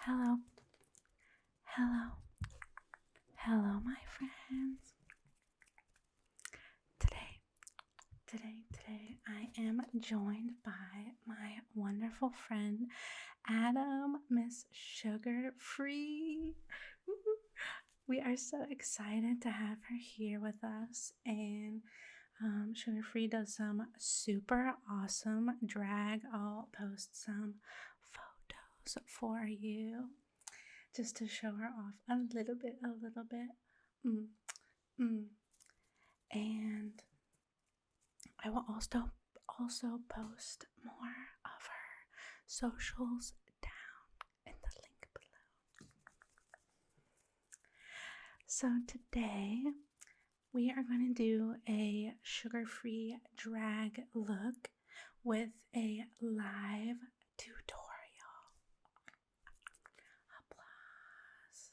Hello, hello, hello, my friends. Today, I am joined by my wonderful friend, Adam, Miss Sugar Free. We are so excited to have her here with us, and Sugar Free does some super awesome drag. I'll post some photos for you just to show her off a little bit. Mm, mm. And I will also post more of her socials down in the link below. So today we are going to do a sugar-free drag look with a live tutorial. Applause.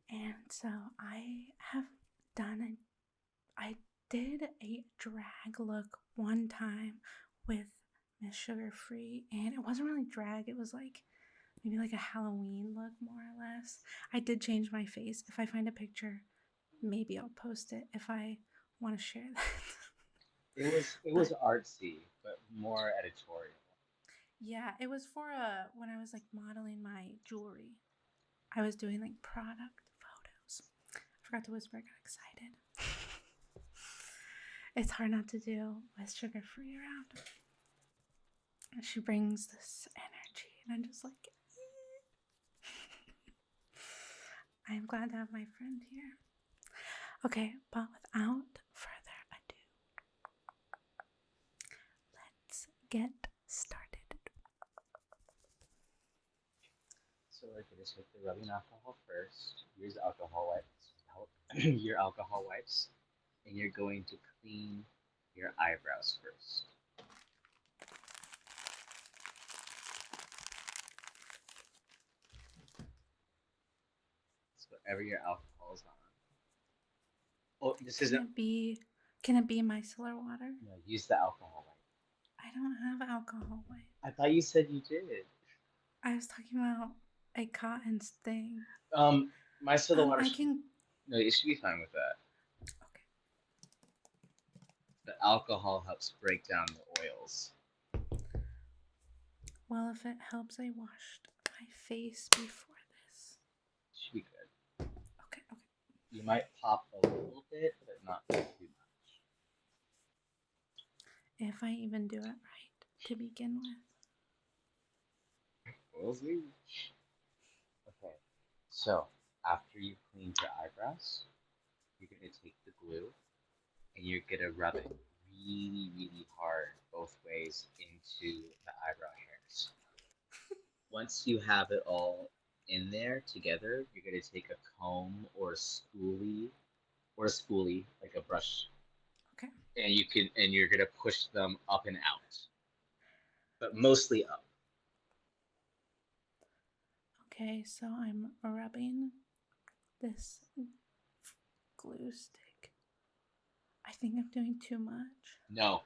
And so I did a drag look one time with Miss Sugar Free, and it wasn't really drag, it was like maybe like a Halloween look, more or less. I did change my face. If I find a picture, maybe I'll post it if I want to share that. It was artsy, but more editorial. Yeah, it was for when I was like modeling my jewelry. I was doing like product photos. I forgot to whisper, I got excited. It's hard not to do with Sugar Free around. She brings this energy, and I'm just like, I am glad to have my friend here. Okay, but without further ado, let's get started. So we're gonna take the rubbing alcohol first. Use alcohol wipes. Your alcohol wipes, and you're going to clean your eyebrows first. So whatever your alcohol is on. Oh, this Can isn't. it be? Can it be micellar water? No, use the alcohol wipe. I don't have alcohol white. I thought you said you did. I was talking about a cotton thing. Um, my soda water I should. can. No, it should be fine with that. Okay. The alcohol helps break down the oils. Well, if it helps, I washed my face before this. Should be good. Okay. Okay. You might pop a little bit, but not too much. If I even do it right to begin with. We'll see. Okay, so after you've cleaned your eyebrows, you're gonna take the glue and you're gonna rub it really, really hard both ways into the eyebrow hairs. Once you have it all in there together, you're gonna take a comb or a spoolie, like a brush, Okay. and you're gonna push them up and out, but mostly up. Okay. So I'm rubbing this glue stick. I think I'm doing too much. No,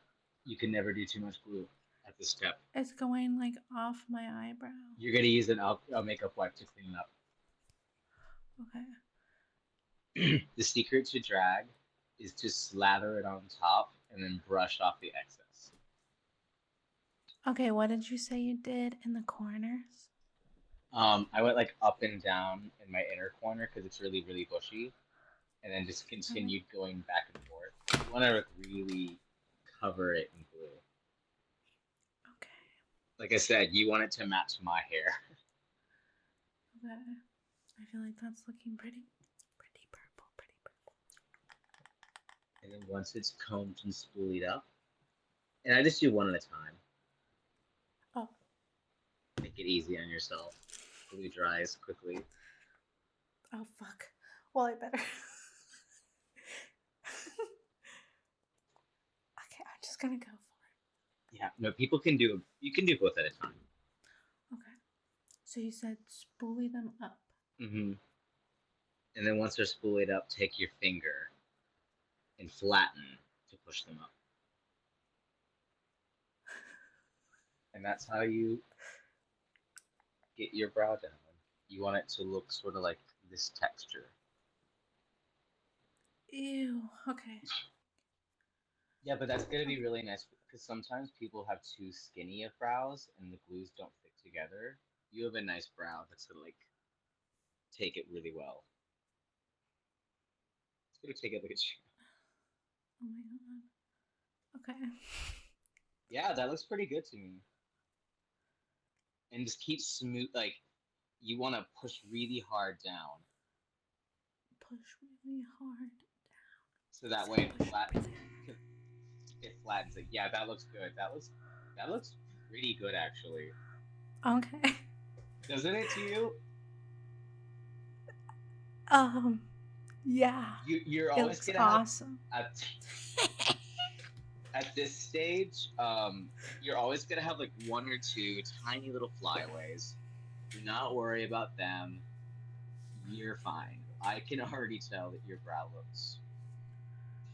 you can never do too much glue at this step. It's going like off my eyebrow. You're gonna use a makeup wipe to clean it up. Okay. The secret to drag is to slather it on top and then brush off the excess. Okay, what did you say you did in the corners? I went like up and down in my inner corner because it's really, really bushy, and then just Okay. continued going back and forth. You want to really cover it in glue. Okay. Like I said, you want it to match my hair. Okay. I feel like that's looking pretty purple, pretty purple. And then once it's combed and spoolied up, and I just do one at a time. Oh, Make it easy on yourself. Glue dries quickly. oh fuck. Well, I better. Okay, I'm just gonna go for Yeah, no, people can do. You can do both at a time. it. Okay. So you said spoolie them up. Mm-hmm. And then once they're spooled up, take your finger and flatten to push them up. And that's how you get your brow down. You want it to look sort of like this texture. Ew. Okay. Yeah, but that's gonna be really nice because sometimes people have too skinny of brows and the glues don't fit together. You have a nice brow that's gonna like take it really well. It's gonna take it like a Oh my god. Okay. yeah, that looks pretty good to me. And just keep smooth like you want to push really hard down Push really hard. so that way Push really it flattens it. Yeah, that looks good. That looks pretty good actually. Okay. Doesn't it to you? Yeah. You're It always looks gonna have awesome. at this stage, you're always gonna have like one or two tiny little flyaways. Do not worry about them. You're fine. I can already tell that your brow looks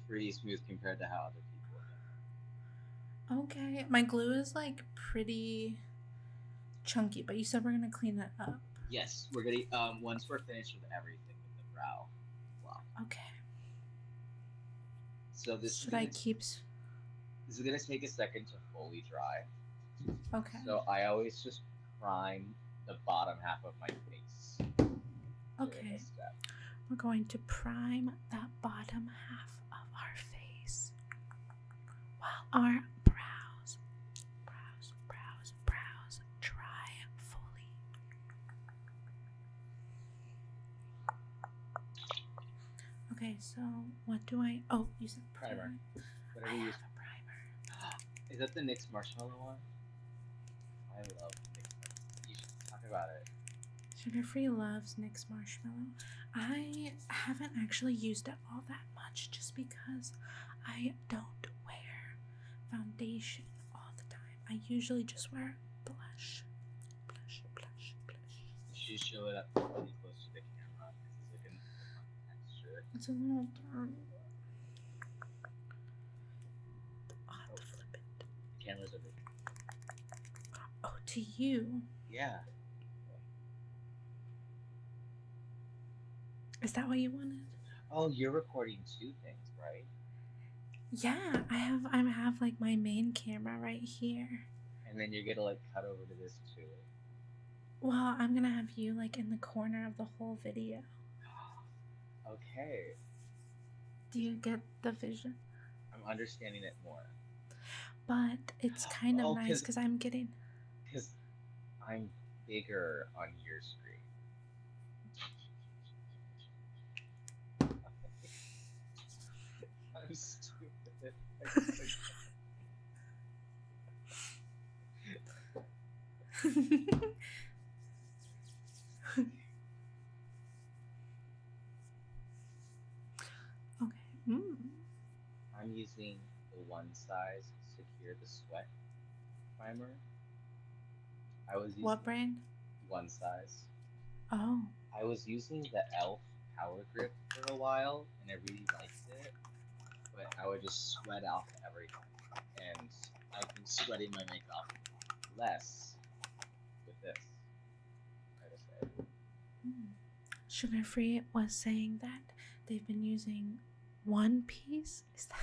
pretty smooth compared to how other people have done Okay. My glue is like pretty chunky, but you said we're gonna clean it up. it. Yes, we're gonna once we're finished with everything with the brow block. Okay. So Should I keep? this is gonna take a second to fully dry. Okay. So I always just prime the bottom half of my face. Okay. We're going to prime that bottom half of our face while our brows dry fully. Okay, so what do I? Oh, you said primer. Whatever I you have use. a primer. Is that the NYX marshmallow one? I love NYX marshmallow. You should talk about it. Sugar Free loves NYX marshmallow. I haven't actually used it all that much just because I don't wear foundation all the time. I usually just wear blush. You should show it up really close to the camera. It's like a texture. It's a little dark. I'll have to flip it. The camera's over here. Oh, to you? Yeah. Is that what you wanted? Oh, you're recording two things, right? Yeah, I have like my main camera right here. And then you're gonna like cut over to this too. Well, I'm gonna have you like in the corner of the whole video. Okay. Do you get the vision? I'm understanding it more. But it's kind of nice because I'm getting. Because I'm bigger on your screen. I'm stupid. Okay. I'm using the One Size Secure the Sweat primer. I was using What brand? One Size. Oh. I was using the e.l.f. Power Grip for a while, and I really liked it, but I would just sweat off everything, and I've been sweating my makeup less with this. I gotta say. Sugar Free was saying that they've been using One Piece. Is that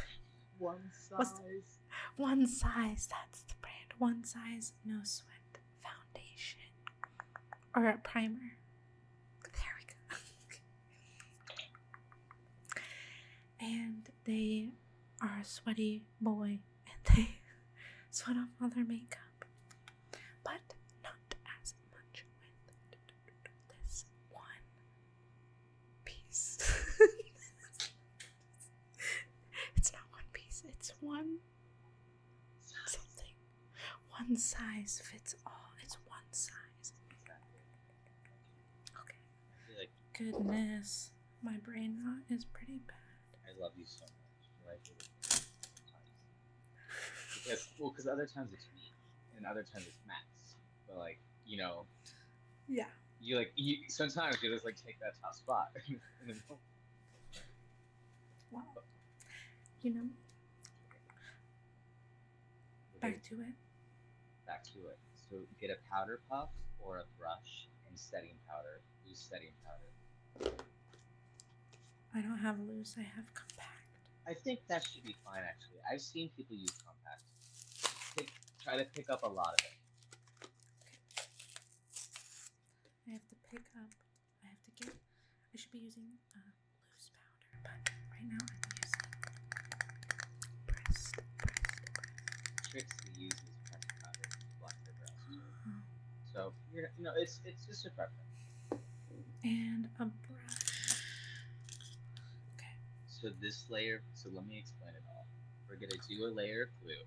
One Size? One Size. That's the brand. One Size No Sweat Foundation or a primer. There we go. And they are a sweaty boy, and they sweat off all their makeup, but not as much with this one piece. It's not one piece, it's one something. One size fits all. It's one size. Okay. Goodness, my brain rot is pretty bad. I love you so much. Like sometimes. Because other times it's me, and other times it's Max. But like, Yeah. You sometimes you just like take that top spot. Wow. Back to it. Back to it. So get a powder puff or a brush and setting powder, loose setting powder. I don't have loose, I have compact. I think that should be fine actually. I've seen people use compact. Try to pick up a lot of it. I have to pick up, I should be using loose powder, but right now I'm using pressed. Trixie uses pressed powder to black her brows too. So it's just a preference. And a brush. Okay. So this layer. So let me explain it all. We're gonna do a layer of glue,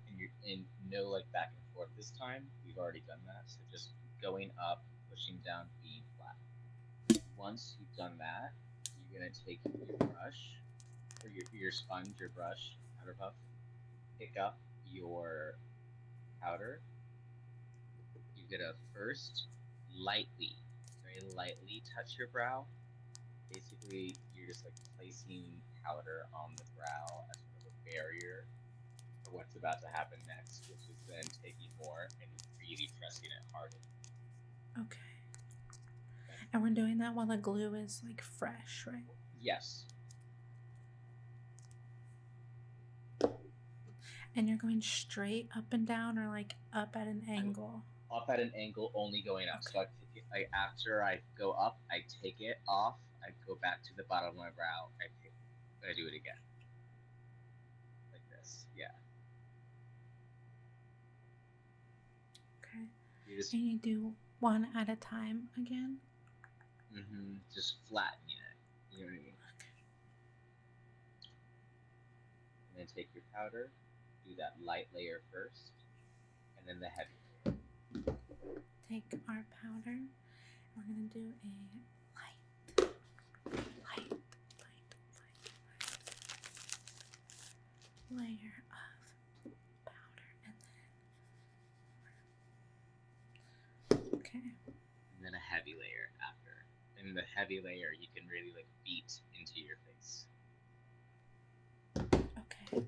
and no like back and forth this time. We've already done that. So just going up, pushing down, being flat. Once you've done that, you're gonna take your brush or your sponge, your brush, powder puff, pick up your powder. You're gonna first very lightly touch your brow. Basically, you're just like placing powder on the brow as sort of a barrier for what's about to happen next, which is then taking more and really pressing it harder. Okay. And we're doing that while the glue is like fresh, right? Yes. And you're going straight up and down or like up at an angle? Up at an angle, only going up. Okay. So after I go up, I take it off, I go back to the bottom of my brow, I do it again. Like this, yeah. Okay. And you do one at a time again? Mm-hmm. Just flattening it. You know what I mean? Okay. And then take your powder, do that light layer first, and then the heavy layer. Take our powder, and we're gonna do a light layer of powder, and then okay. And then a heavy layer after. And the heavy layer you can really like beat into your face. Okay.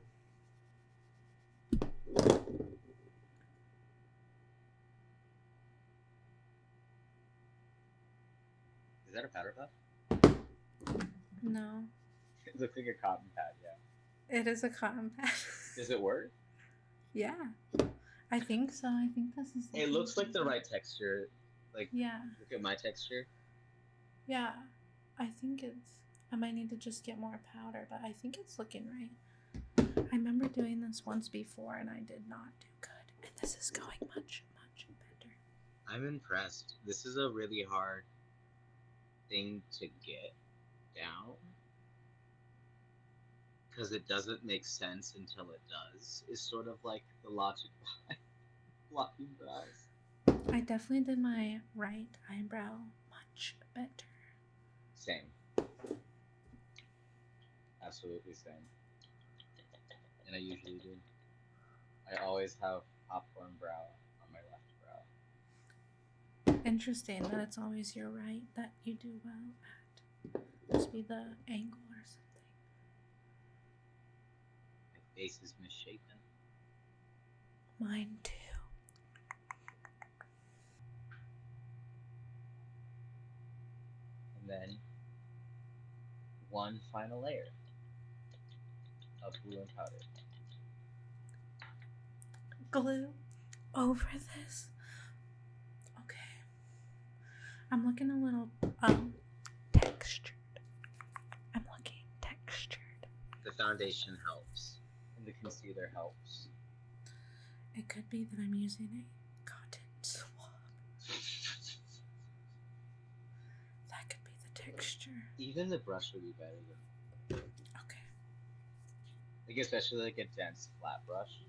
Is that a powder puff? No. It looks like a cotton pad, yeah. It is a cotton pad. Does it work? Yeah. I think so. I think this is. It looks like the right texture. Like, yeah. Look at my texture. Yeah. I think it's. I might need to just get more powder, but I think it's looking right. I remember doing this once before and I did not do good. And this is going much, much better. I'm impressed. This is a really hard thing to get down. Because it doesn't make sense until it does. Is sort of like the logic behind blocking brows. I definitely did my right eyebrow much better. Same. Absolutely same. And I usually do. I always have popcorn brow on my left brow. Interesting that it's always your right that you do well at. Must be the angle or something. My face is misshapen. Mine too. And then one final layer of glue and powder. Glue over this. Okay. I'm looking a little textured. The foundation helps, and the concealer helps. It could be that I'm using a cotton swab. That could be the texture. Even the brush would be better than. Okay. Like especially like a dense flat brush.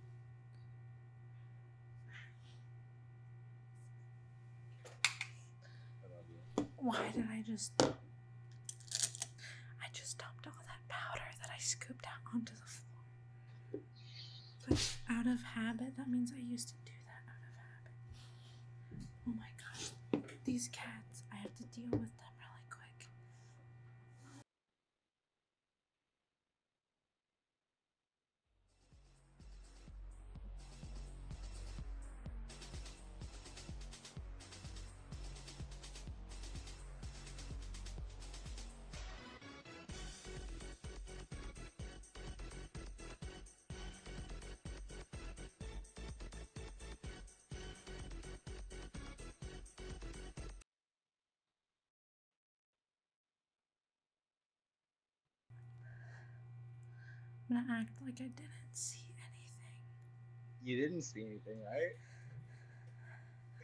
I love you. Why did I just dumped all that powder that I scooped out onto the floor. But out of habit, that means I used to do that out of habit. Oh my gosh. These cats, I have to deal with them. I'm gonna act like I didn't see anything. You didn't see anything, right?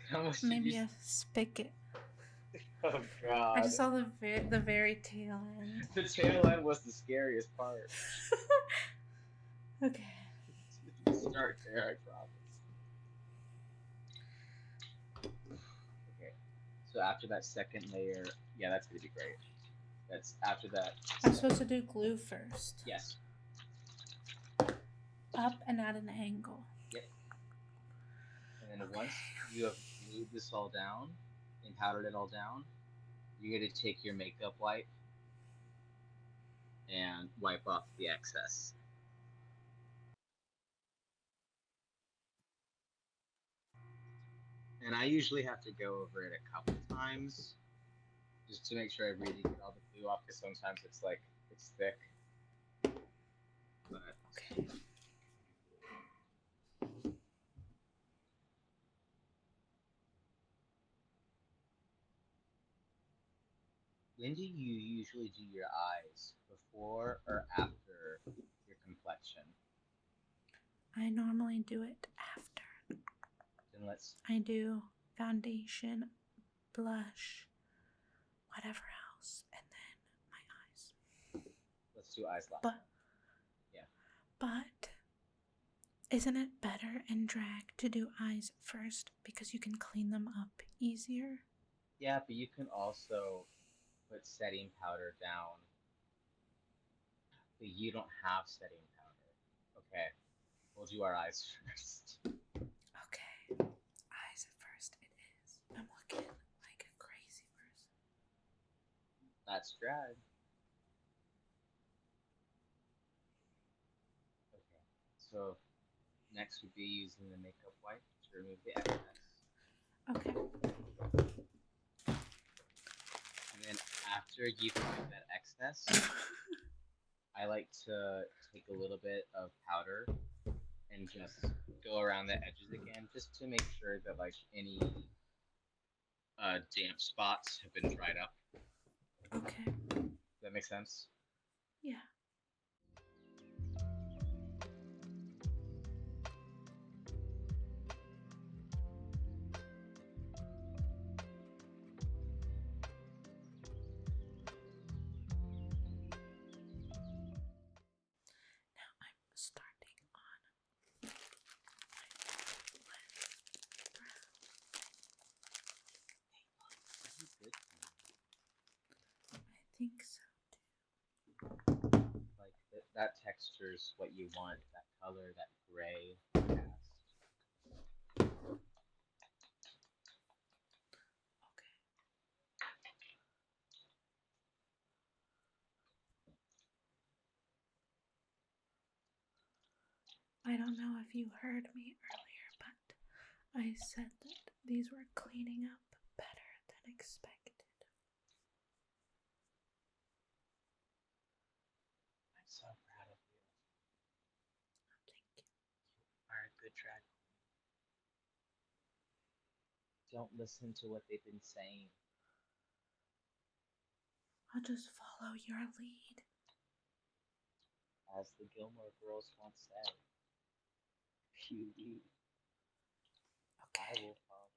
How much did you Maybe see? a spigot. Oh I God. just saw the very tail end. The tail end was the scariest part. Okay. Start there, I promise. Okay. So after that second layer, yeah, that's gonna be great. That's after that. I'm supposed to do glue first. Yes. Up and at an angle. Yep. And then once you have glued this all down and powdered it all down, you're gonna take your makeup wipe and wipe off the excess. And I usually have to go over it a couple times just to make sure I really get all the glue off because sometimes it's thick. But Okay. when do you usually do your eyes? Before or after your complexion? I normally do it after. Then I do foundation, blush, whatever else, and then my eyes. let's do eyes last. But Yeah. But isn't it better in drag to do eyes first because you can clean them up easier? Yeah, but you can also put setting powder down. But you don't have setting powder. Okay. We'll do our eyes first. Okay, eyes at first it is. I'm looking like a crazy person. That's drag. Okay. So next would be using the makeup wipe to remove the excess. Okay. And then after you've removed that excess, I like to take a little bit of powder and just go around the edges again just to make sure that like any damp spots have been dried up. Okay. Does that make sense? Yeah. Now I'm starting on my left brow. I think so too. Like that texture is what you want. That color, that gray cast. Okay. I don't know if you heard me earlier, but I said that these were cleaning up better than expected. I'm so proud of you. Thank you. You are a good drag queen. Don't listen to what they've been saying. I'll just follow your lead. As the Gilmore Girls once said, if you lead, I will follow.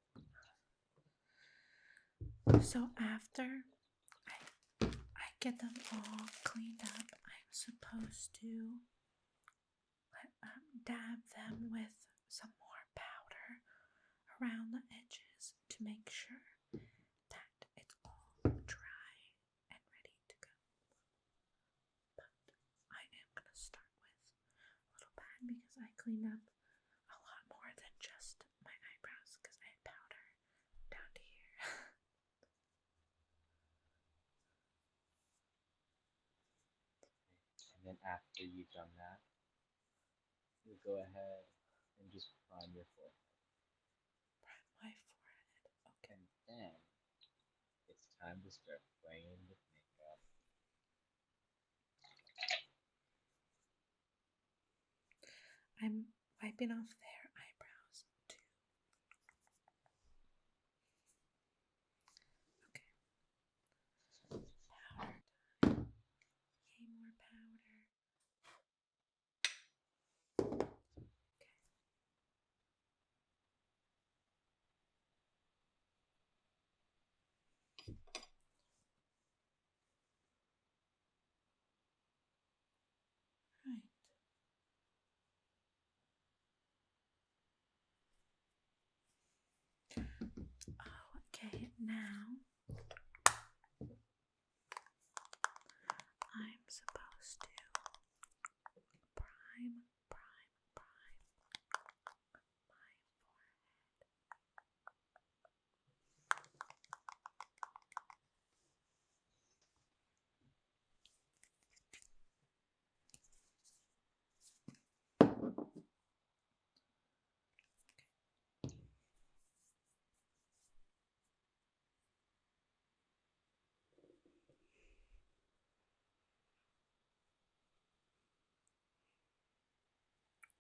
So after I get them all cleaned up, I'm supposed to dab them with some more powder around the edges to make sure that it's all dry and ready to go. But I am going to start with a little pad because I cleaned up a lot more than just my eyebrows because I had powder down to here. And then after you've done that, you go ahead and just prime your forehead. Prime my forehead. Okay. And then it's time to start playing with makeup. I'm wiping off their eyebrows too. Okay. Powder time. Yay, more powder. now I'm supposed to prime my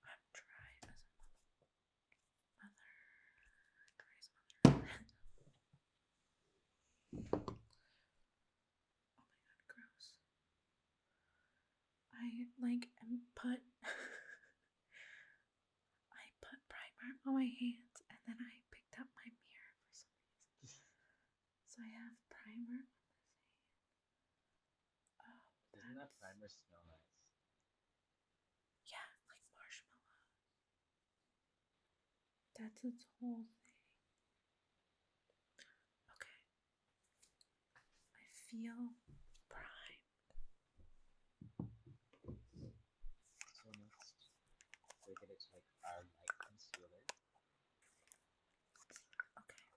I'm dry as a mother. Dry as mother. Oh my god, gross. I put I put primer on my hands and then I picked up my mirror for some reason. So I have primer on this hand. Oh, Doesn't that primer smell nice? Yeah, like marshmallow. That's its whole thing. Okay. I feel primed. So next, we're gonna take our light concealer. Okay.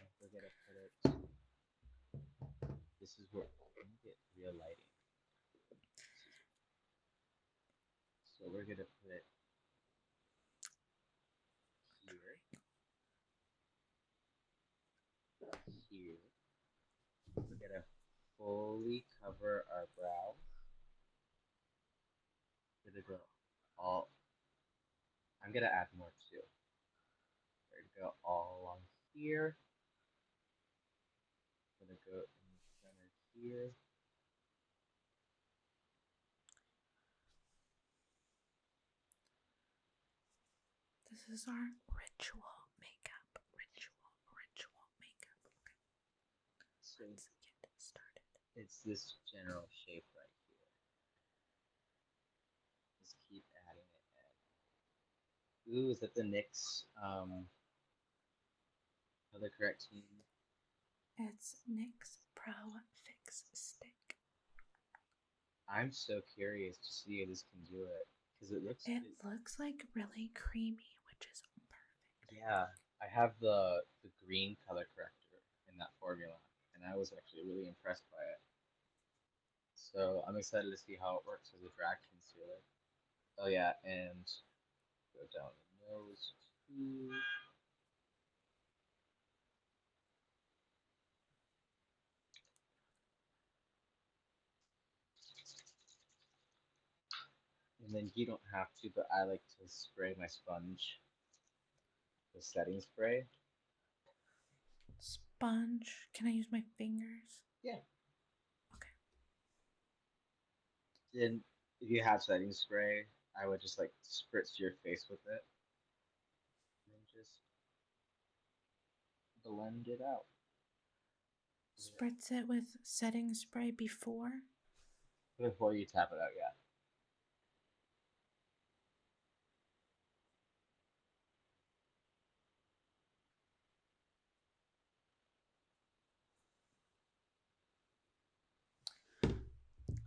And we're gonna put it. This is where I'm gonna get real lighting. So we're gonna put it here, here. We're gonna fully cover our brow. We're gonna go all. I'm gonna add more too. We're gonna go all along here. We're gonna go in the center here. This is our ritual makeup. Ritual makeup. Okay. So let's get started. It's this general shape right here. Just keep adding it in. Ooh, is that the NYX color correcting? It's NYX Pro Fix Stick. I'm so curious to see if this can do it because it looks. It looks like really creamy, which is perfect. Yeah, I have the green color corrector in that formula, and I was actually really impressed by it. So I'm excited to see how it works as a drag concealer. Oh yeah, and go down the nose too. And then you don't have to, but I like to spray my sponge, the setting spray. Sponge. Can I use my fingers? Yeah. Okay. Then if you have setting spray, I would just like spritz your face with it. And then just blend it out. Spritz it with setting spray before? Before you tap it out, yeah.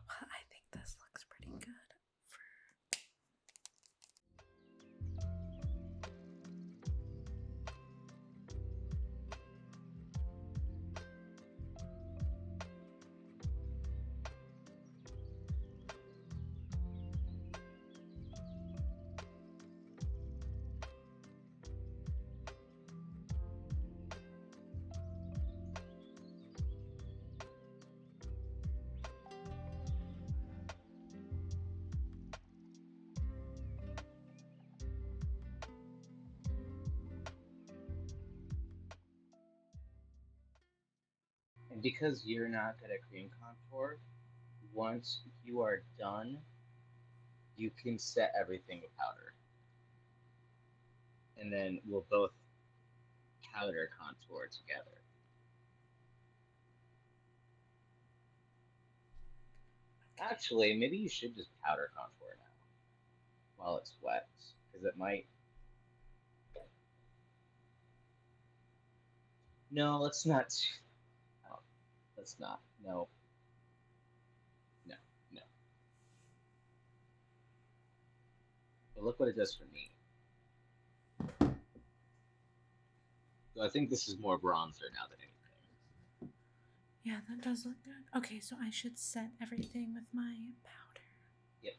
I think this looks pretty good. And because you're not good at cream contour, once you are done, you can set everything with powder. And then we'll both powder contour together. Actually, maybe you should just powder contour now while it's wet, because it might. No, let's not. No, let's not. No, no, no. But look what it does for me. So I think this is more bronzer now than anything. Yeah, that does look good. Okay, so I should set everything with my powder. Yep.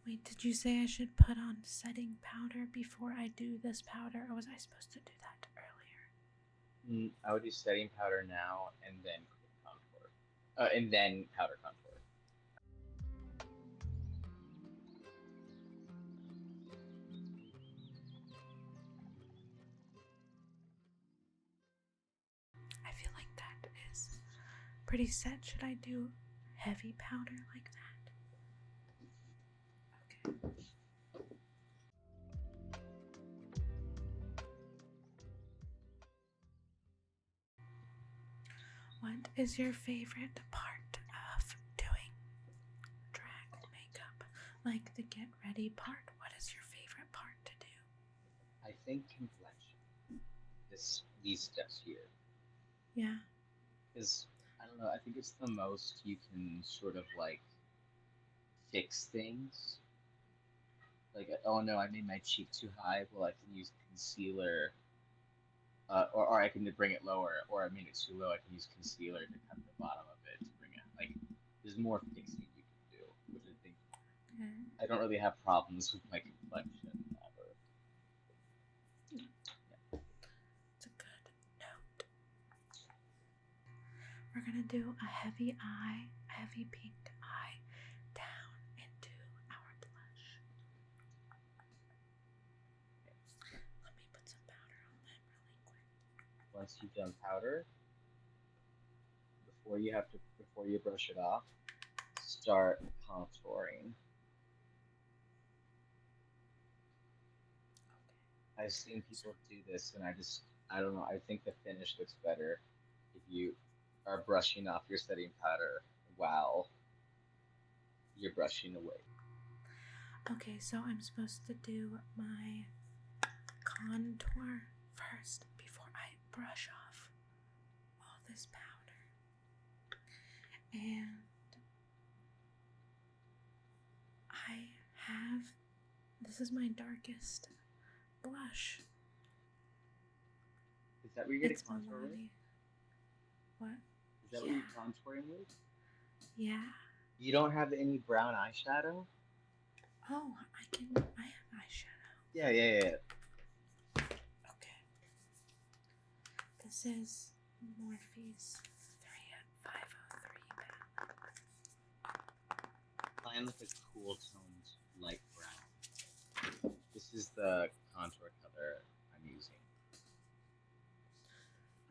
Wait, did you say I should put on setting powder before I do this powder, or was I supposed to do that earlier? I would do setting powder now and then contour. And then powder contour. I feel like that is pretty set. Should I do heavy powder like that? Okay. What is your favorite part of doing drag makeup? Like the get ready part? What is your favorite part to do? I think complexion. These steps here. Yeah. Because I don't know. I think it's the most you can sort of like fix things. Like, oh no, I made my cheek too high. Well, I can use concealer, or I can bring it lower, or I made it too low. I can use concealer to cut the bottom of it to bring it. Like, there's more fixing you can do, which I think Okay. I don't really have problems with my complexion ever. Yeah. It's a good note. We're gonna do a heavy eye, a heavy pink eye down into our blush. Let me put some powder on that really quick. Once you've done powder, before you brush it off, start contouring. I've seen people do this, and I don't know. I think the finish looks better if you are brushing off your setting powder while you're brushing away. Okay, so I'm supposed to do my contour first before I brush off all this powder. And I have, this is my darkest blush. Is that what you're It's getting contour with? Milani. What? Is that what you're contouring with? Yeah. You don't have any brown eyeshadow? Oh, I have eyeshadow. Yeah. Okay. This is Morphe's 3503 palette. Mine with a cool toned light brown. This is the contour color I'm using.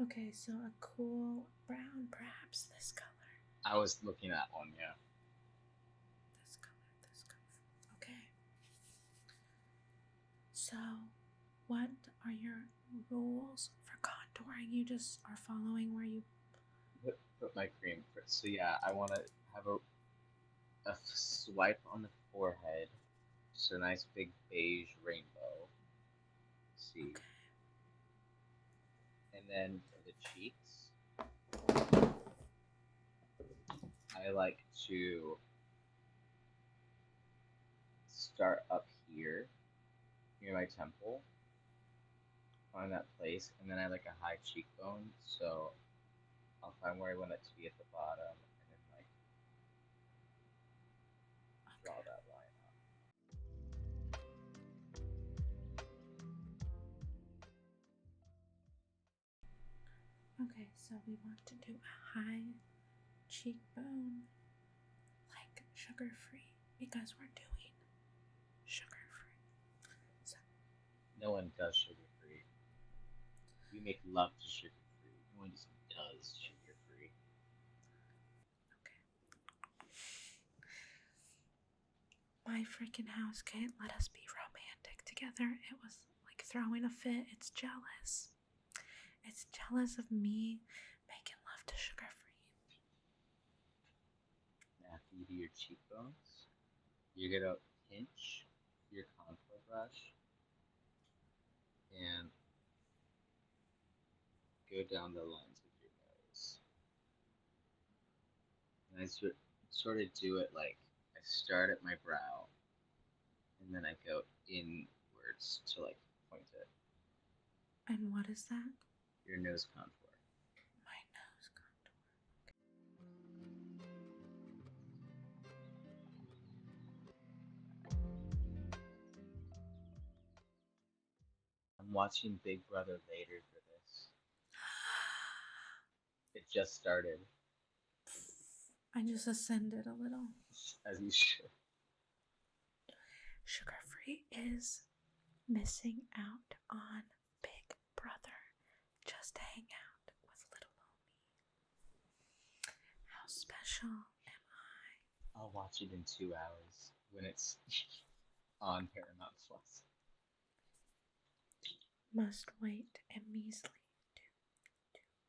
Okay, so a cool brown, perhaps this color. I was looking at one, yeah. This color. Okay. So, what are your rules for contouring? You just are following where you Put my cream first. So yeah, I want to have a swipe on the forehead, just a nice big beige rainbow. Let's see. Okay. And then for the cheeks, I like to start up here, near my temple, find that place, and then I like a high cheekbone, so I'll find where I want it to be at the bottom, and then like draw that line up. Okay, so we want to do a high cheekbone, like sugar free, because we're doing sugar free. So, No one does sugar free. We make love to sugar free. No one just does sugar free. My freaking house can't let us be romantic together. It was like throwing a fit. It's jealous. It's jealous of me making love to Sugar Free. After you do your cheekbones, you're gonna pinch your contour brush and go down the lines of your nose. And I sort of do it like I start at my brow and then I go inwards to like point it. And what is that? Your nose contour. My nose contour. I'm watching Big Brother later for this. It just started. I just ascended a little. As you should. Sugar Free is missing out on Big Brother just to hang out with little old me. How special am I? I'll watch it in 2 hours when it's on Paramount Plus. Must wait a measly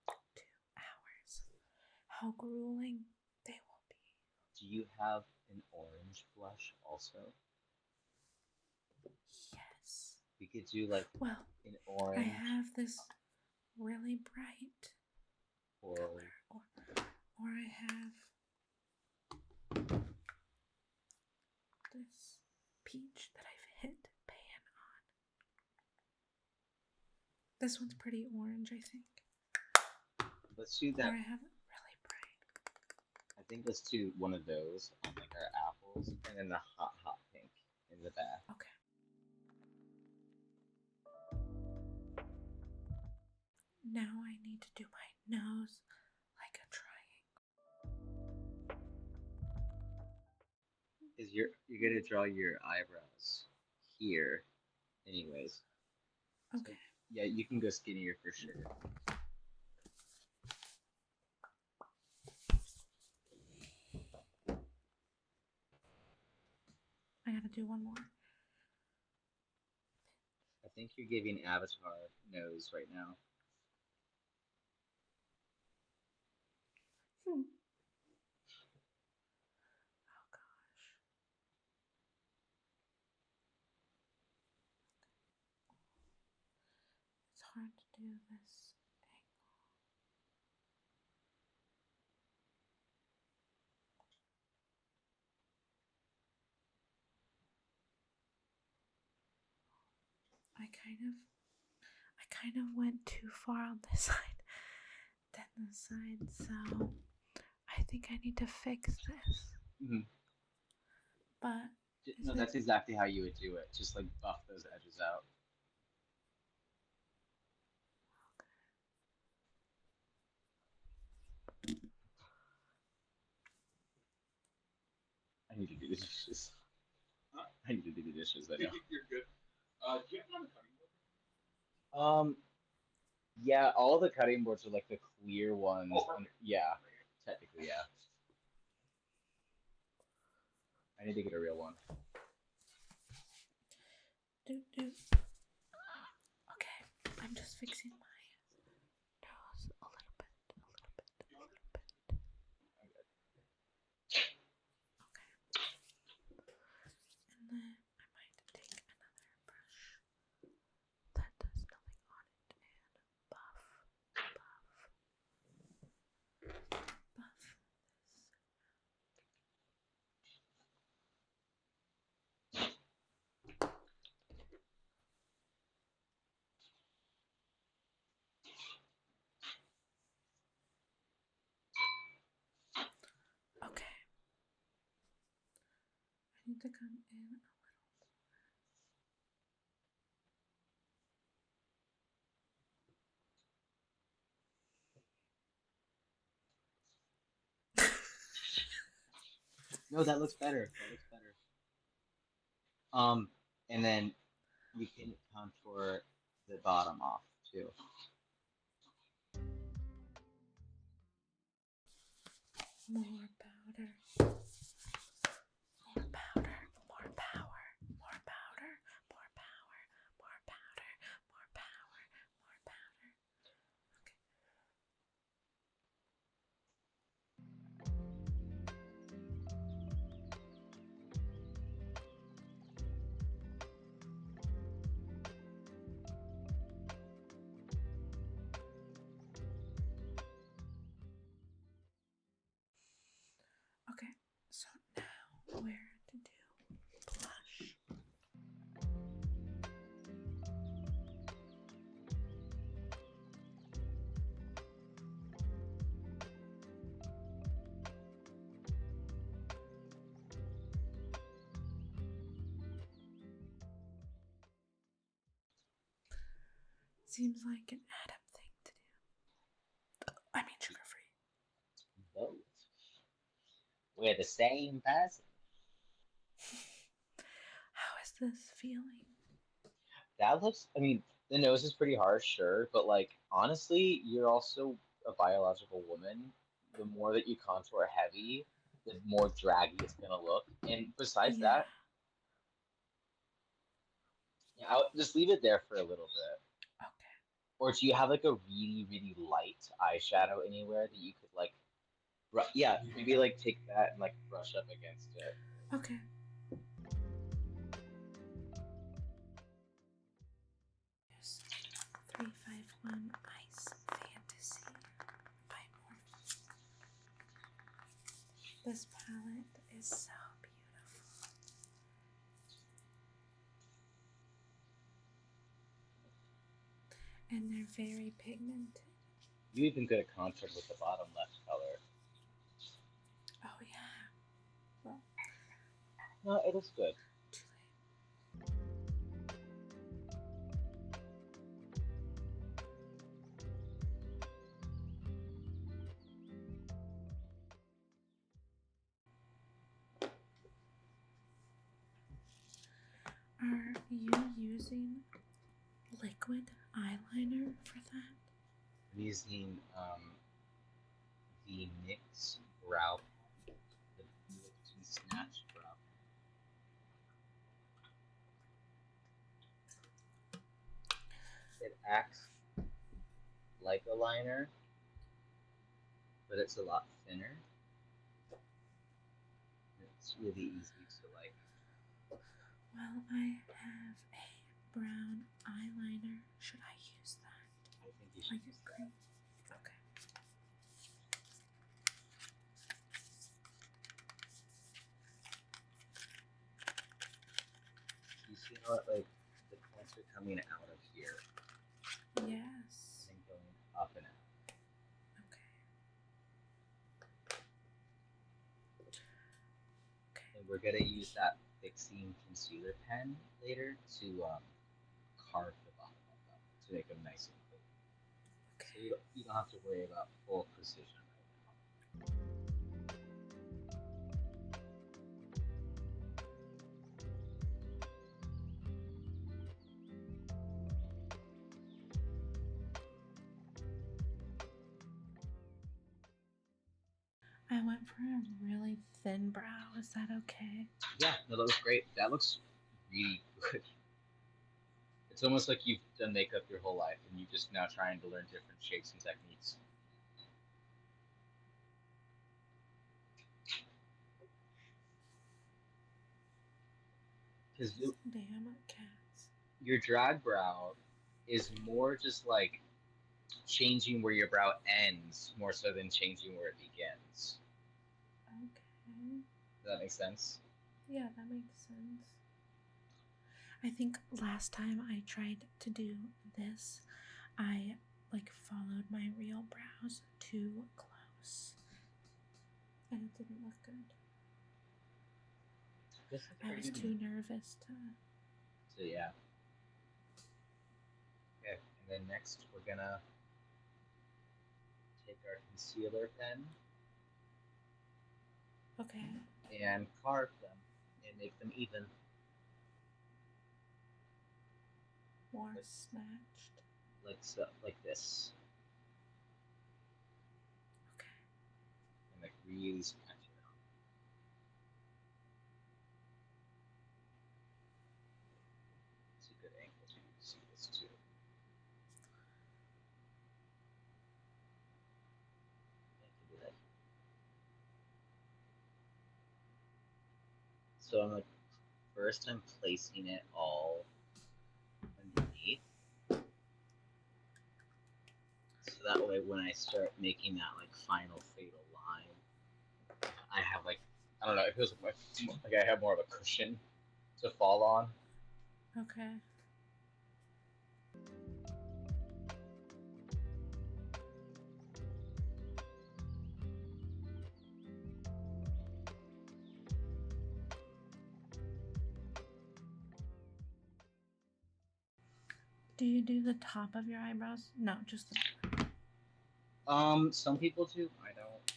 2 hours. How grueling they will be. Do you have an orange blush also? Yes. We could do like Well, an orange. I have this really bright or color, or I have this peach that I've hit pan on. This one's pretty orange, I think. let's do Or that. I have it really bright. I think let's do one of those on like our apples and then the hot pink in the back. Okay. Now I need to do my nose like a triangle. Is you're gonna draw your eyebrows here anyways. Okay. So, yeah, you can go skinnier for sure. I gotta do one more. I think you're giving Avatar nose right now. Oh gosh. It's hard to do this angle. I kind of went too far on this side than this side, so I think I need to fix this. Mm-hmm. But no, that's exactly how you would do it. Just like buff those edges out. I need to do the dishes. Huh? I need to do the dishes. I know. You're good. Do you have another cutting board? Yeah, all the cutting boards are like the clear ones. Oh, yeah, technically, yeah. I need to get a real one. Okay, I'm just fixing my nose a little bit. Okay. And then I might take another brush that does nothing on it and buff this. Okay. I need to come in a little more. No, that looks better. That looks better. And then we can contour the bottom off too. More powder. More powder. More Seems like an Adam thing to do. I mean, sugar free. Both. We're the same person. How is this feeling? That looks. I mean, the nose is pretty harsh, sure, but like honestly, you're also a biological woman. The more that you contour heavy, the more draggy it's gonna look. And besides Yeah. that, yeah, I'll just leave it there for a little bit. Okay. Or do you have like a really, really light eyeshadow anywhere that you could like, yeah, maybe like take that and like brush up against it. Okay. Here's 351 Ice Fantasy by Morphe. This palette is so beautiful. And they're very pigmented. You even get a contour with the bottom left color. Oh yeah. Well, No, it looks good. too late. Are you using liquid eyeliner for that? I'm using the NYX brow pen, the Lipton Snatch brow pen. It acts like a liner, but it's a lot thinner. It's really easy to like. Well, I have a brown eyeliner. Should I use that? I think you should Like use a that. cream? Okay. You see how it, like the points are coming out of here Yes. and going up and out. Okay. And we're gonna use that fixing concealer pen later to carve the bottom of them to make them nice and clean. So you don't have to worry about full precision right now. I went for a really thin brow. Is that okay? Yeah, no, that looks great. That looks really good. It's almost like you've done makeup your whole life and you're just now trying to learn different shapes and techniques. Because Damn cats. your drag brow is more just like changing where your brow ends more so than changing where it begins. Okay. Does that make sense? Yeah, that makes sense. I think last time I tried to do this, I like followed my real brows too close. And it didn't look good. I was too nervous to. So yeah. Okay, and then next we're gonna take our concealer pen Okay. and carve them and make them even. More snatched. Like so, like this. Okay. And like really snatch it out. It's a good angle so you can see this too. I can do that. So I'm like, first I'm placing it all underneath. So that way when I start making that like final fatal line, I have like, I don't know, it feels like, like I have more of a cushion to fall on. Okay. Do you do the top of your eyebrows? No, just the. Some people do. I don't.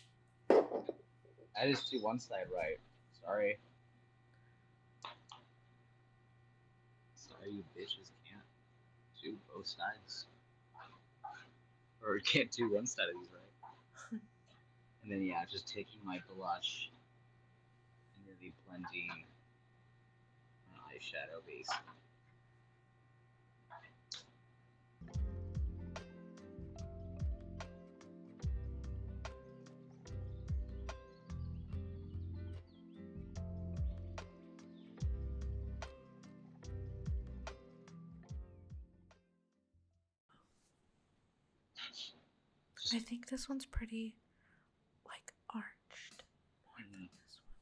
I just do one side right. Sorry. Sorry, you bitches can't do both sides. Or you can't do one side of these right. And then, yeah, just taking my blush and really blending an eyeshadow base. I think this one's pretty, like, arched more than this one.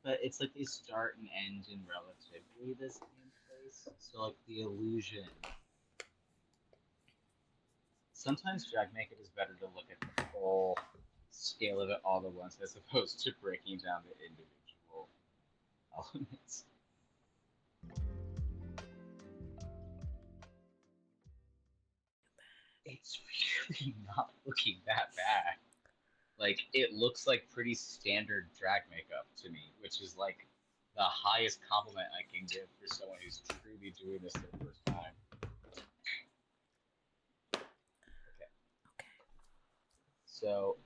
But it's like they start and end in relatively the same place. So, like, the illusion. Sometimes drag makeup is better to look at the full scale of it all at once as opposed to breaking down the individual elements. It's really not looking that bad. Like, it looks like pretty standard drag makeup to me, which is like the highest compliment I can give for someone who's truly doing this their first time. Okay. So,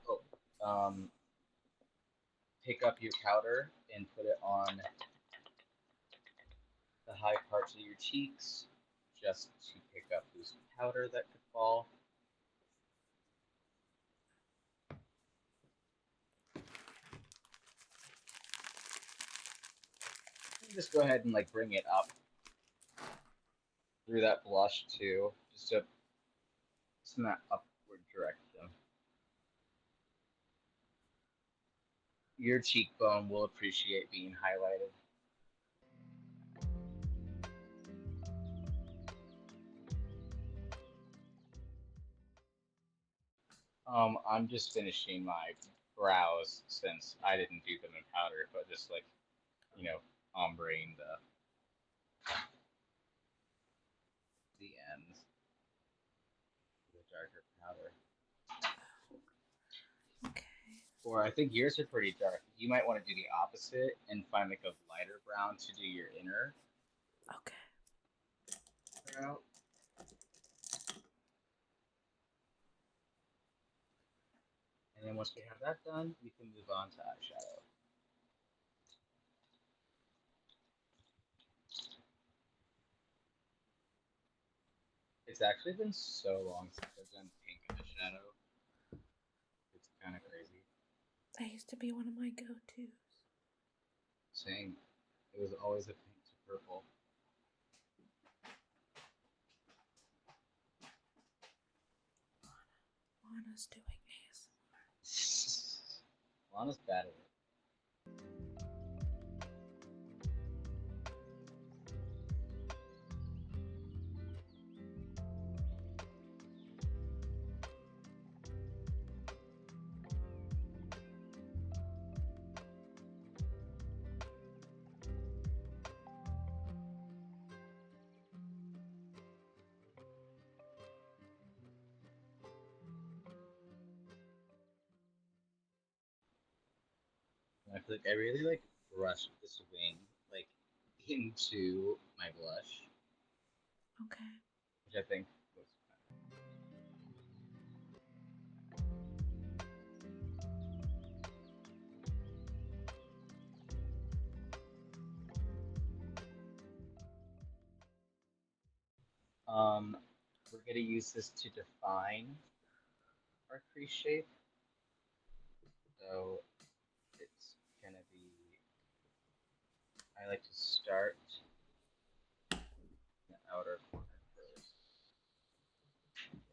pick up your powder and put it on the high parts of your cheeks, just to pick up loose powder that could fall. And just go ahead and like bring it up through that blush too, just in that upward direction. Your cheekbone will appreciate being highlighted. I'm just finishing my brows since I didn't do them in powder, but just like, you know, ombreing the ends with a darker powder. Okay. Or I think yours are pretty dark. You might want to do the opposite and find like a lighter brown to do your inner brow. And then once we have that done, we can move on to eyeshadow. It's actually been so long since I've done pink eyeshadow. It's kind of crazy. That used to be one of my go-tos. Same. It was always a pink to purple. Lana's doing ASMR. Lana's bad at it. I feel like I really like brushed this wing like into my blush, Okay. which I think was we're gonna use this to define our crease shape. So it's gonna be. I like to start in the outer corner first.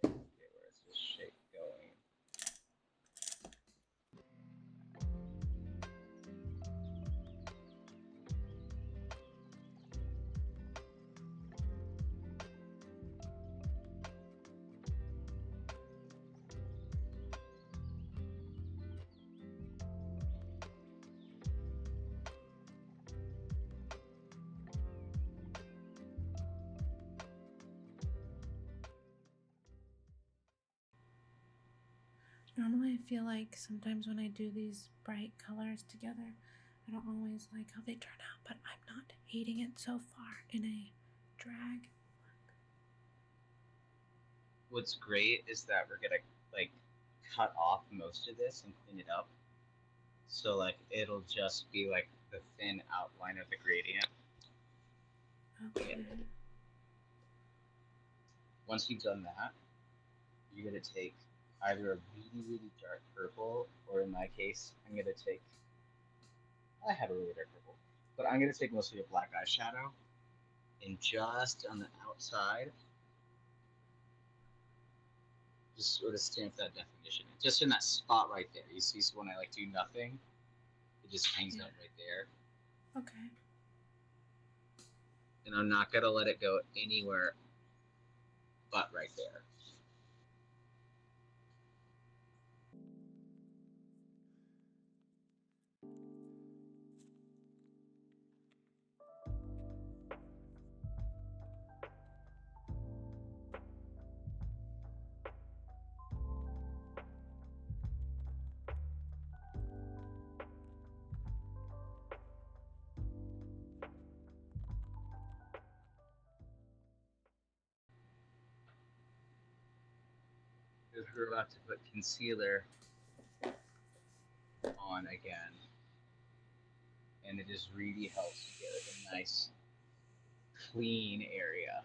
Okay, where's this shape going? Normally, I feel like sometimes when I do these bright colors together, I don't always like how they turn out, but I'm not hating it so far in a drag. What's great is that we're gonna like cut off most of this and clean it up. So like it'll just be like the thin outline of the gradient. Okay. Once you've done that, you're gonna take either a really, really dark purple, or in my case, I'm gonna take I have a really dark purple, but I'm gonna take mostly a black eyeshadow and just on the outside just sort of stamp that definition. Just in that spot right there. You see, so when I like do nothing, it just hangs out right there. Okay. And I'm not gonna let it go anywhere but right there. Because we're about to put concealer on again, and it just really helps to get like a nice clean area.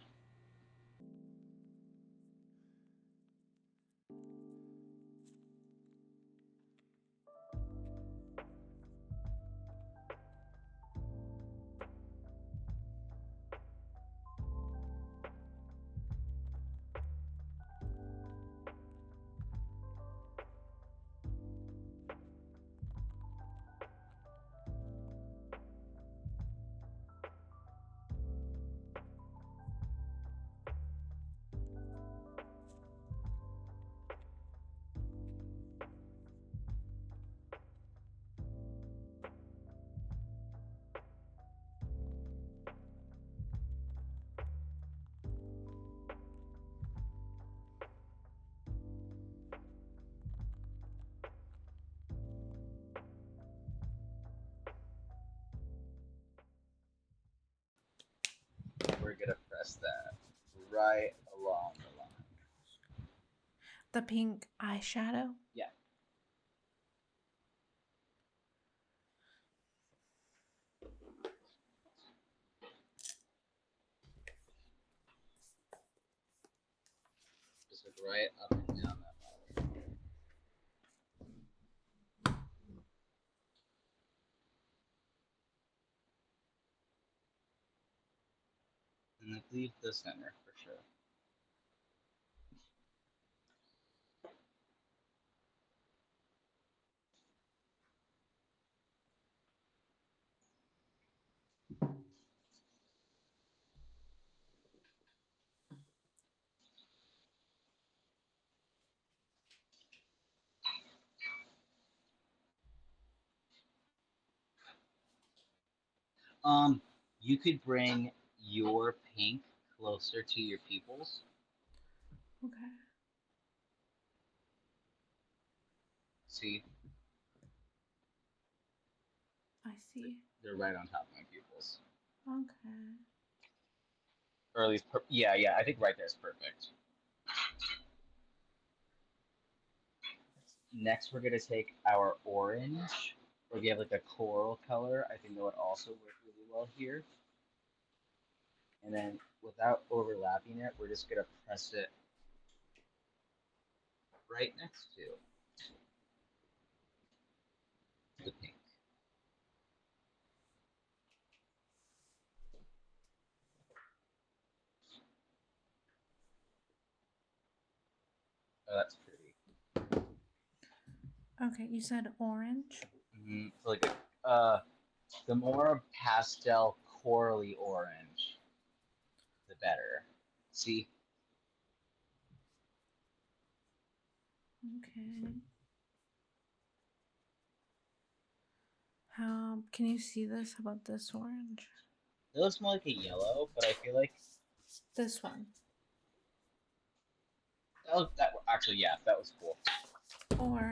We're gonna press that right along the line. The pink eyeshadow? Yeah. Just like right up and down that line. And like leave the center for sure. You could bring your pink closer to your pupils. Okay. See, I see. they're right on top of my pupils. Okay. Or at least, yeah, I think right there is perfect. Next, we're gonna take our orange, or if you have like a coral color, I think that would also work really well here. And then, without overlapping it, we're just gonna press it right next to the pink. Oh, that's pretty. Okay, you said orange? So like, the more pastel corally orange, the better. See? Okay. How can you see this? How about this orange? It looks more like a yellow, but I feel like This one. that actually, yeah, that was cool. Or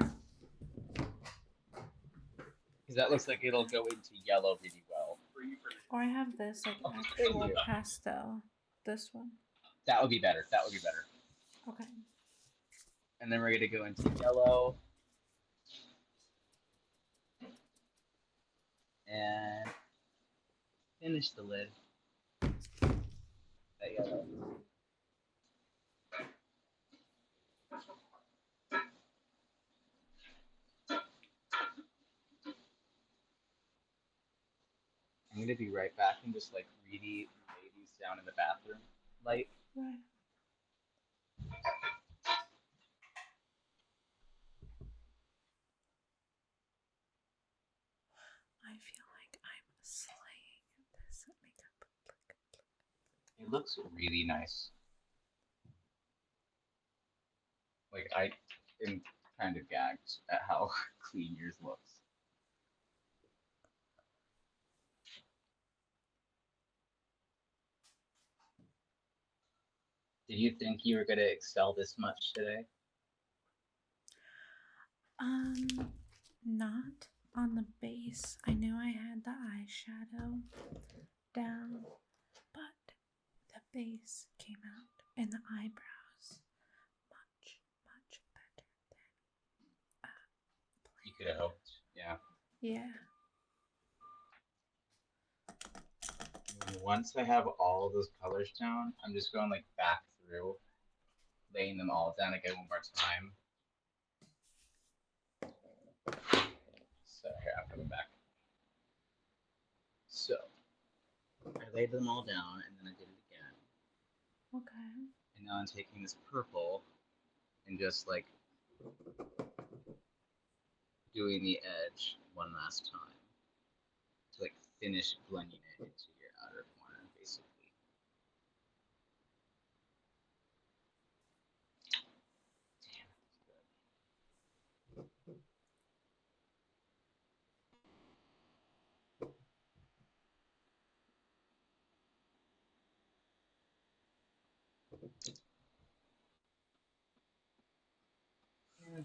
Because that looks like it'll go into yellow really well. I have this like Oh, thank actual you. pastel. This one. That would be better. That would be better. Okay. And then we're gonna go into yellow. And finish the lid. That yellow. I'm gonna be right back and just like really lay these down in the bathroom light. Right. I feel like I'm slaying this makeup. It looks really nice. Like I am kind of gagged at how clean yours looks. Did you think you were gonna excel this much today? Not on the base. I knew I had the eyeshadow down, but the base came out and the eyebrows much better than You could have hoped. Yeah. yeah. Once I have all of those colors down, I'm just going like back through, laying them all down again one more time. So here, I'm coming back. So I laid them all down and then I did it again. Okay. And now I'm taking this purple and just like doing the edge one last time to like finish blending it into your outer corner, basically. Damn, that's good.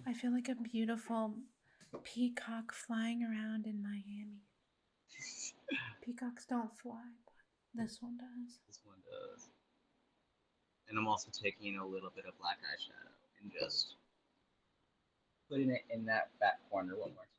I feel like a beautiful peacock flying around in Miami. Peacocks don't fly, but this one does. This one does. And I'm also taking a little bit of black eyeshadow and just putting it in that back corner one more time.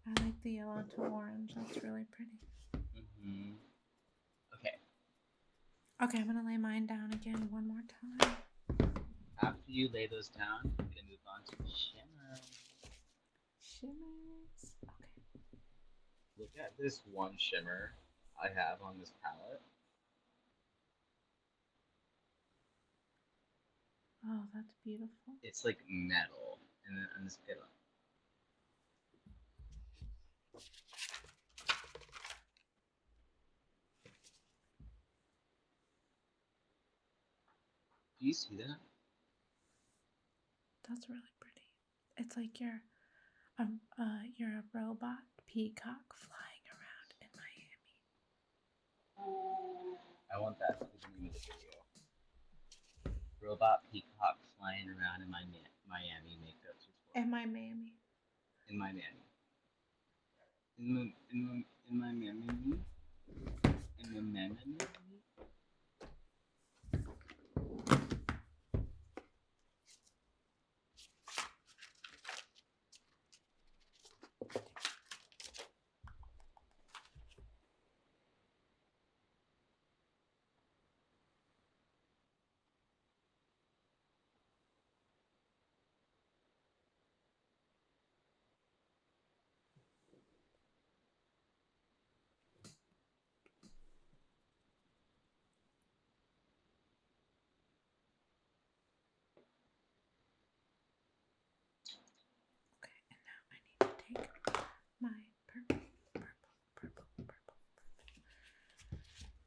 I like the yellow to orange. That's really pretty. Mm-hmm. Okay. Okay, I'm gonna lay mine down again one more time. After you lay those down, we're gonna move on to shimmer. Shimmers. Okay. Look at this one shimmer I have on this palette. Oh, that's beautiful. It's like metal, and then on this pillow. Do you see that? That's really pretty. It's like you're a robot peacock flying around in Miami. I want that to be the name of the video. Robot peacock flying around in my Miami makeup tutorial. In my Miami. In my Miami. In my Miami. In my Miami. Okay, and now I need to take my purple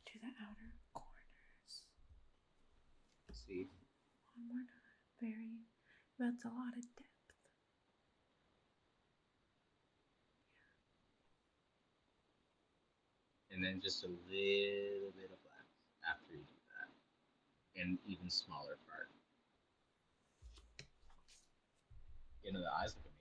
to the outer corners. See? One more time. That's a lot of depth. and then just a little bit of black after you do that, and even smaller part. You know, the eyes look amazing.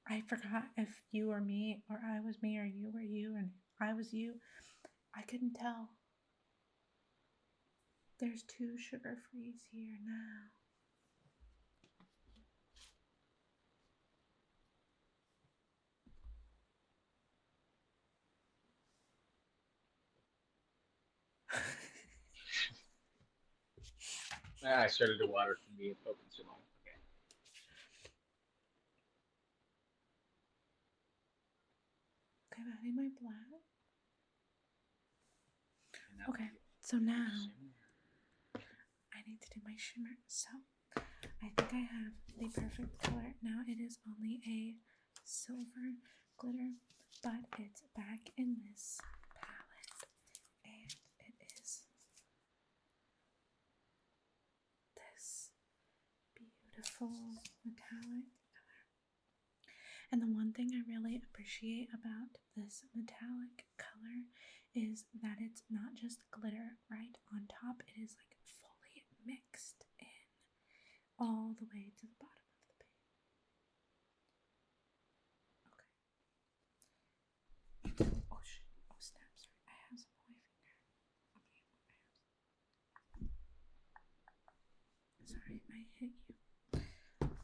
I forgot if you were me or I was me or you were you and I was you. I couldn't tell. There's 2 sugar frees here now. I started to water from me focusing too long. Okay. Okay, I'm adding my black. And now Okay, so now shimmer. I need to do my shimmer. So I think I have the perfect color. Now it is only a silver glitter, but it's back in this palette. And it is this beautiful metallic color. And the one thing I really appreciate about this metallic color is that it's not just glitter right on top, it is like fully mixed in all the way to the bottom of the page. Okay. Oh shit. Oh snap, sorry. I have some on my finger. Sorry, I hit you.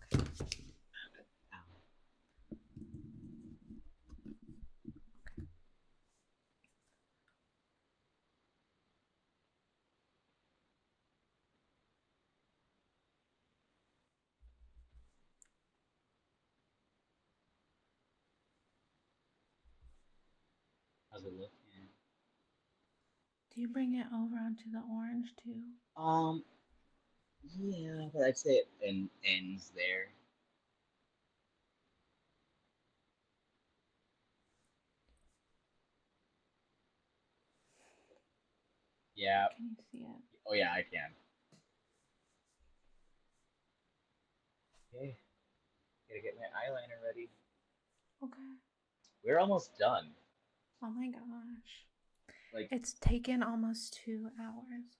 Okay. How's it looking? Do you bring it over onto the orange too? Yeah, but I'd say it ends there. Yeah. Can you see it? Oh yeah, I can. Okay. Gotta get my eyeliner ready. Okay. We're almost done. Oh my gosh. Like, It's taken almost 2 hours.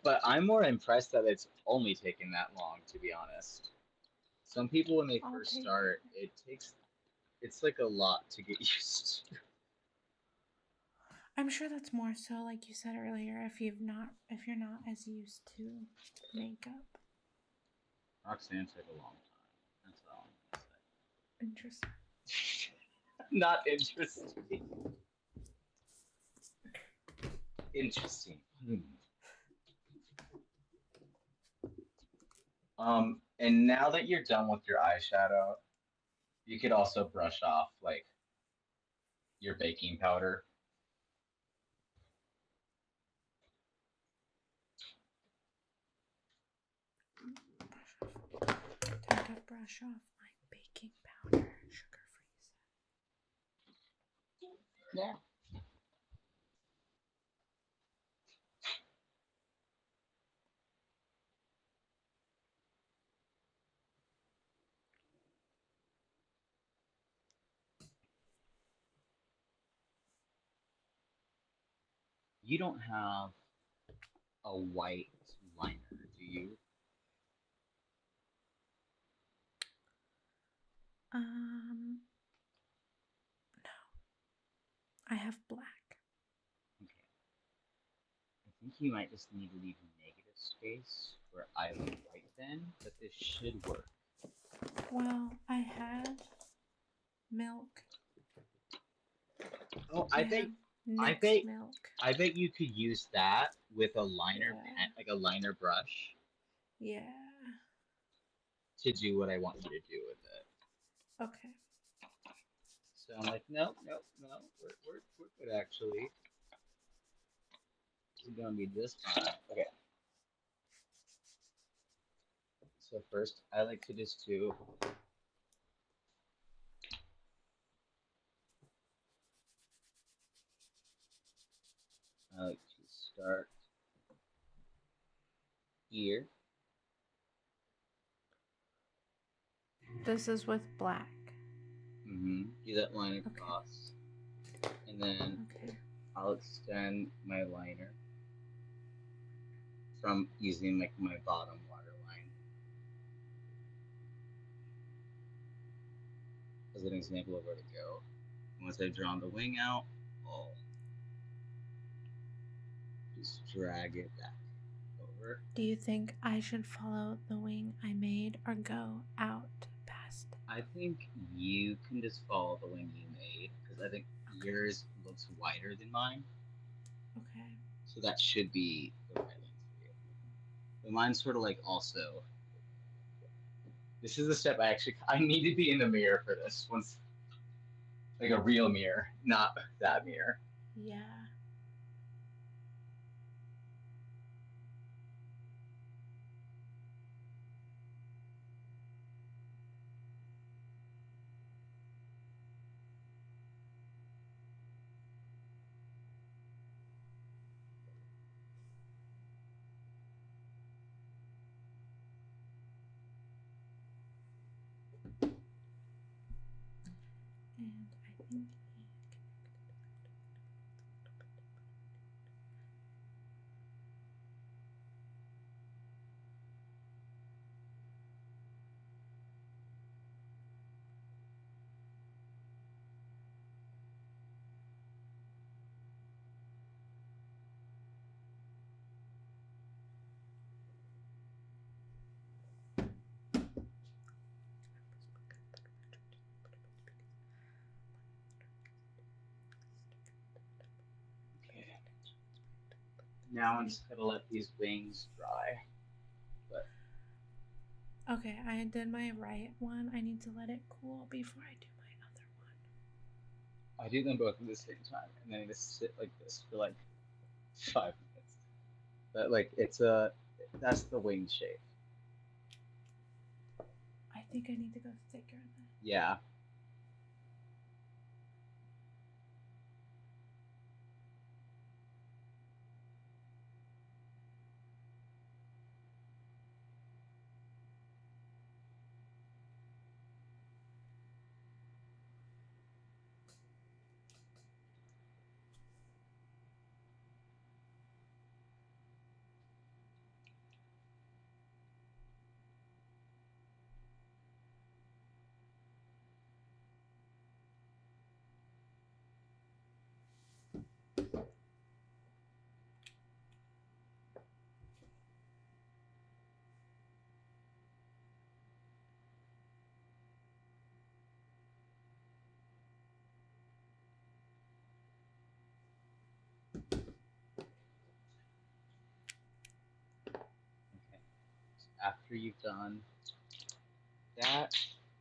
but I'm more impressed that it's only taken that long, to be honest. Some people, when they I'll first take start, it's like a lot to get used to. I'm sure that's more so, like you said earlier, if you're not as used to makeup. Roxanne took a long time. That's all I'm gonna Interesting. say. Not interesting. Interesting. And now that you're done with your eyeshadow, you could also brush off like your baking powder. Time to brush off my baking powder, sugar free. Yeah. You don't have a white liner, do you? No. I have black. Okay. I think you might just need to leave negative space where I look white then, but this should work. Well, I have milk. Oh, I bet milk. I bet you could use that with a liner Yeah. pen, like a liner brush, Yeah. to do what I want you to do with it. Okay. So I'm like, no, we're good actually. It's gonna be just fine. Okay. So first, I like to just do I like to start here. This is with black. Do that line across. And then Okay. I'll extend my liner from using like my bottom waterline as an example of where to go. Once I've drawn the wing out, I'll just drag it back over. Do you think I should follow the wing I made or go out past? I think you can just follow the wing you made because I think yours looks wider than mine. Okay. So that should be the right length for you. But mine's sort of like also. This is the step I need to be in the mirror for this. Once, like a real mirror, not that mirror. Yeah. And I think Okay. Now I'm just gonna let these wings dry. okay, I did my right one. I need to let it cool before I do my other one. I do them both at the same time, and then I just sit like this for like 5 minutes. But like that's the wing shape. I think I need to go thicker then. Yeah. After you've done that,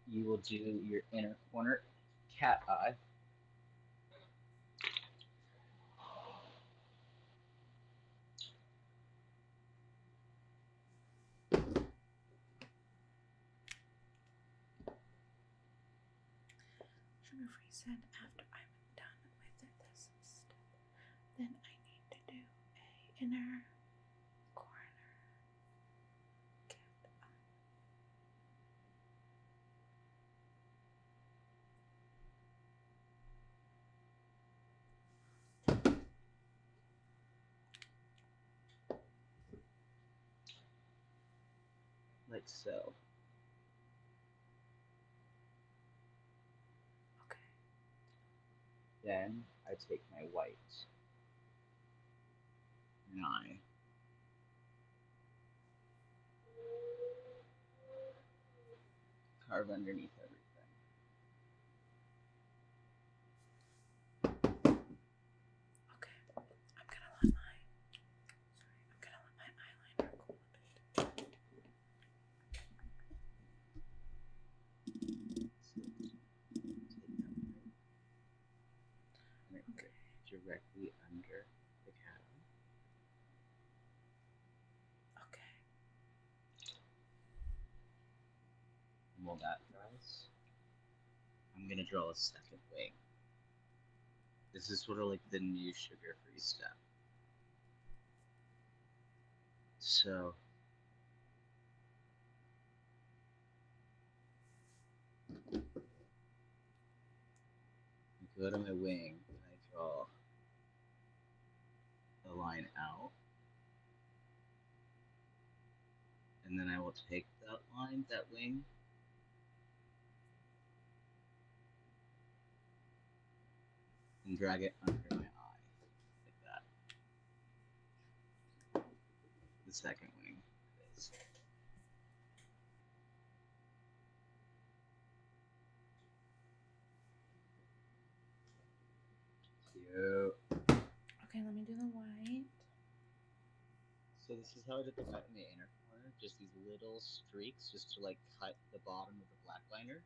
you will do your inner corner cat eye. Sugar Free said after I'm done with this step, then I need to do a inner corner cat eye. Like so. Okay. Then I take my white and I carve underneath everything. Okay. I'm gonna let my eyeliner cool a bit. Okay. Directly under the cat eye. Okay. And while that dries, I'm gonna draw a second wing. This is sort of like the new sugar-free step. So I go to my wing and I draw a line out, and then I will take that line, that wing, and drag it under my eye, like that. The second wing is. Cute. Okay, let me do the white. So this is how I did the white in the inner corner, just these little streaks, just to like cut the bottom of the black liner.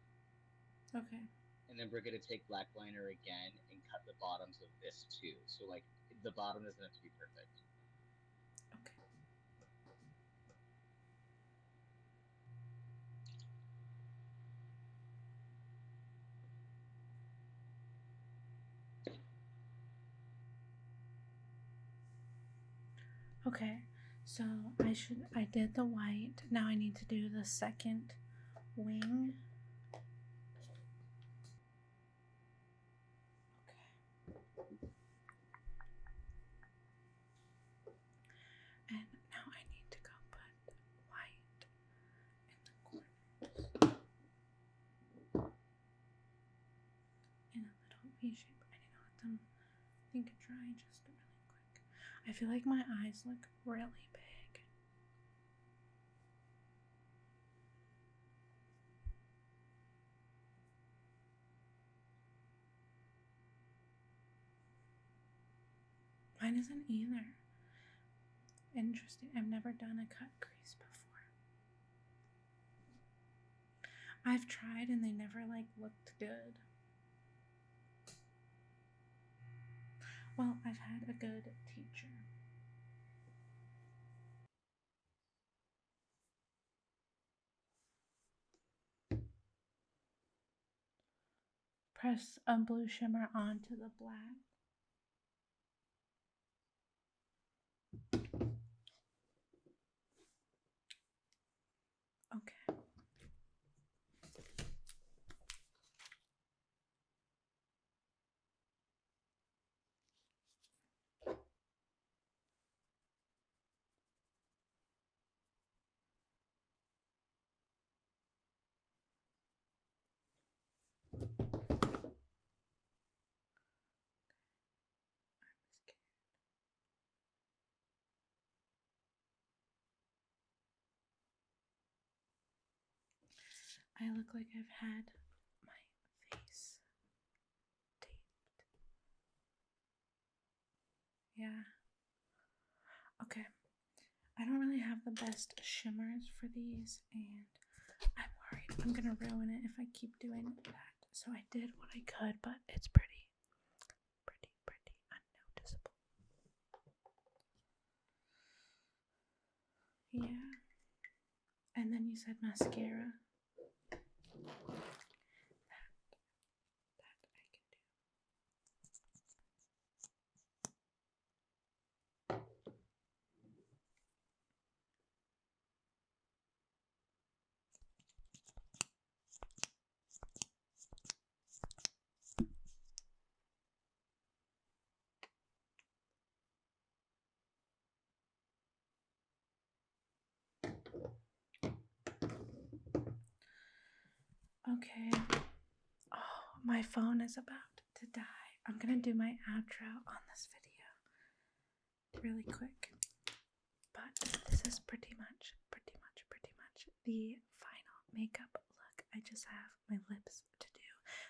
Okay. And then we're gonna take black liner again and cut the bottoms of this too. So like the bottom doesn't have to be perfect. Okay. Okay, so I did the white. Now I need to do the second wing. Okay. And now I need to go put white in the corners. In a little V shape. I need to let them dry just really quick. I feel like my eyes look really big. Mine isn't either. Interesting. I've never done a cut crease before. I've tried and they never like looked good. Well, I've had a good teacher. Press a blue shimmer onto the black. Okay. I look like I've had my face taped. Yeah. Okay. I don't really have the best shimmers for these, and I'm worried I'm gonna ruin it if I keep doing that. So I did what I could, but it's pretty unnoticeable. Yeah. And then you said mascara. That I can do. Okay. Oh, my phone is about to die. I'm gonna do my outro on this video really quick. But this is pretty much the final makeup look. I just have my lips to do,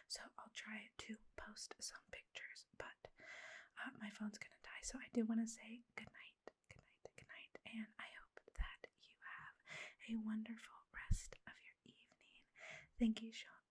so I'll try to post some pictures, but my phone's gonna die. So I do want to say good night, and I hope that you have a wonderful rest of your evening. Thank you, Sean.